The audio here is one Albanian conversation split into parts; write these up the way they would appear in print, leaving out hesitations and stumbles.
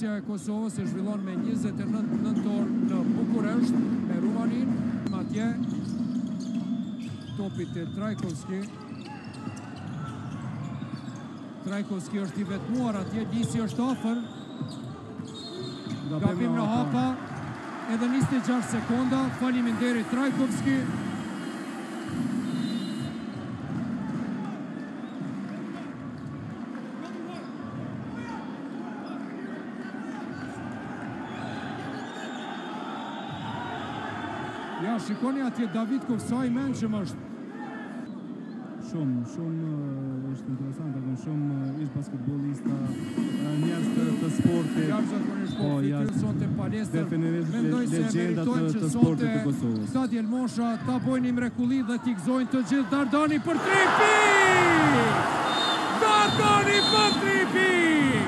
Federacia e Kosovës e zhvillon me 29 nëntor në Bukuresht me Rumanin. Atje topit e Trajkovski. Trajkovski është i vetmuar atje, Lisi është afër. Gabim në hapa, edhe 26 sekonda, faleminderit Trajkovski. Ja, shikoni atje David Kovsaj mençëm është. Shumë është interesant, akon shumë ishtë basketbolista, njerëz të sportit. Jashtëzakonisht po fitu sonte palestër. Definitivisht Mendoj se meritojnë që sonte Stadi Elmosha ta bojnë i mrekulli dhe t'i gëzojnë të gjithë. Dardani për 3 pikë! Dardani për 3 pikë!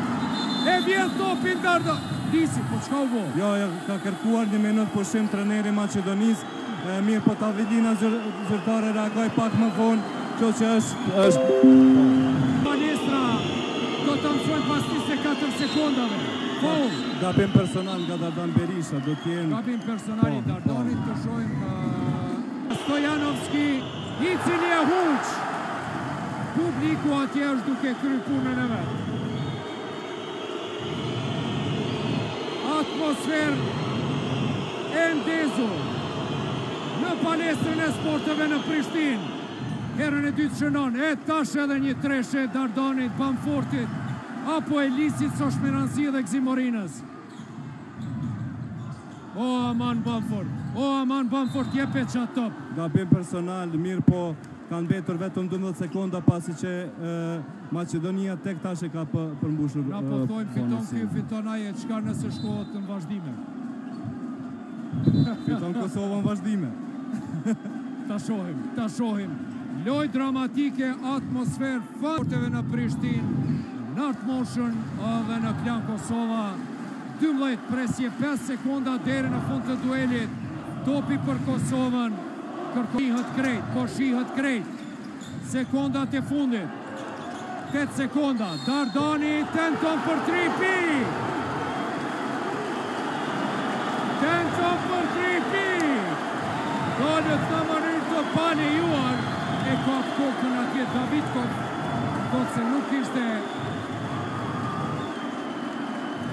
E vjen topin Dardani. Lisi, po çka u bë? Jo, ka kërkuar një minutë pushim trajneri Maqedonisë. Mirë, po Tavidina zyrtare reagoi pak më vonë, kjo që është... Palestra do të mësojnë pas 24 sekundave. Foul. Gabim personal nga Dardan Berisha, do t'jenë... Gabim personal i Dardanit, të shohim Stojanovski, i cili e huq. Publiku atje është duke kry punën e vetë. Atmosferë e ndezur në palestrën e sporteve në Prishtinë. Herën e dytë shënon, e tash edhe një treshe Dardanit, Bamfortit, apo e Lisit Soshmiransi dhe Gzimorinës. O aman Bamfort, jepe qatë top. Gabim personal, mirë po, kanë betur vetëm 12 sekonda pasi që Macedonia tek tash e ka përmbushur. Na po thojmë fiton aje, qka nëse shkohet në vazhdime. Fiton Kosovë në vazhdime. Ta shohim. Loj dramatike, atmosferë sporteve në Prishtinë, Nart Motion dhe në Klan Kosova. 12 presje 5 sekonda deri në fund të duelit. Topi për Kosovën. Shihet krejt. Sekondat e fundit. 8 sekonda. Dardani tenton për 3 pikë. Tenton për 3 pikë. Dolet në mënyrë të panejuar. E ka kokën atje Davidkov. Do se nuk ishte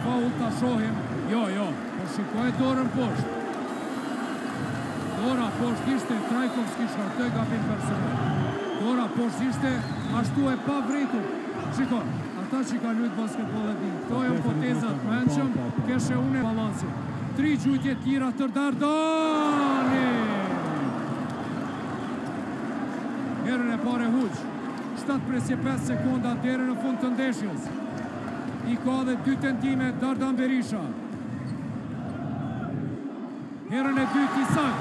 faul, ta shohim. Jo, po shikoj dorën poshtë. Dora poshtë ishte, Trajkovski shkartoj gabim personal. Dora poshtë ishte, ashtu e pa vritur. Shiko, ata që ka lujtë basketbol e din. Këto e potezat menqëm, keshe une balansi. 3 gjujtje tjera të Dardani. Herën e pare huq. 7 presje 5 sekonda deri në fund të ndeshjes. I ka dhe 2 tentime Dardan Berisha. Herën e dytë Isak.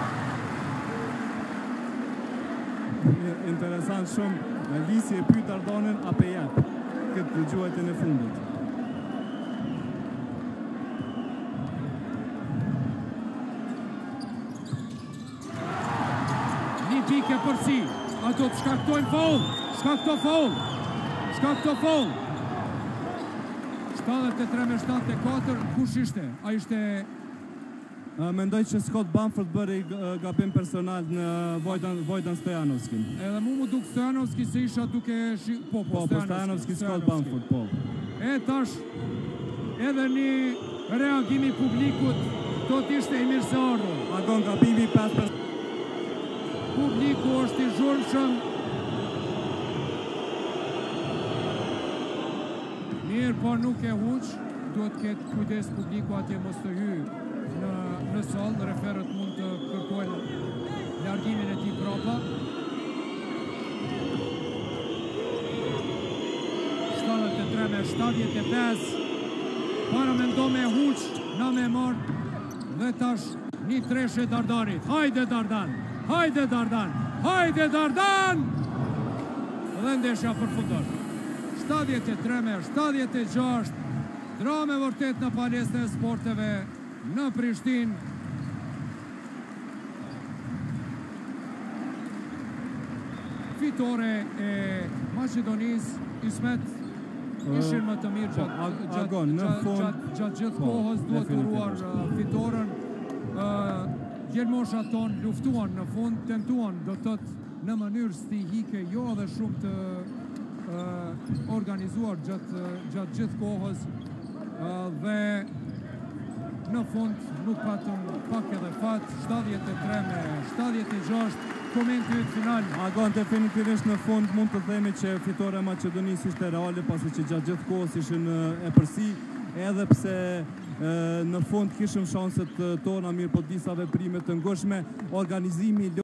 Interesant shumë, Lisi e pyet Dardanin apo jep këtë gjuajtjen e fundit. Një pikë për si. Ato të shkaktojnë faul. Shkakto faul. 73-74, kush ishte? A ishte... Mendoj që Scott Bamford bëri gabim personal në Vojdan Stojanovskin. Edhe mu duk Stojanovski se isha duke... Po, Stojanovski, Scott Bamford, po. E tash, edhe një reagimi publikut do t'ishte i mirë se ardhur. Agon gabimi 5%. Publiku është i zhurmshëm. Mirë, po nuk e huq. Duhet këtë kujdes publiku atje mos të hy në sallë. Referët mund të kërkojnë largimin e tij prapa. 73-75. Para mendo me huq, na me marë. Dhe tash një treshe Dardanit. Hajde Dardan! Dhe ndeshja përfundon. 73-76. Drame vërtet në palestre e sporteve në Prishtinë. Fitore e Maqedonisë, Ismet ishin më të mirë gjatë gjithë kohës, duhet uruar fitoren. Djelmoshat tonë luftuan në fund, tentuan do të tëtë në mënyrë stihike, jo edhe shumë të organizuar gjatë gjithë kohës, dhe në fund nuk patëm pak edhe fat, 73 me 76, komenti ytë final. Agon, definitivisht në fund mund të themi që fitore e Maqedonisë ishte reale, pasi që gjatë gjithë kohës ishin e përsi, edhe pse në fund kishëm shanset tona mirë, po disa veprime të ngushme, organizimi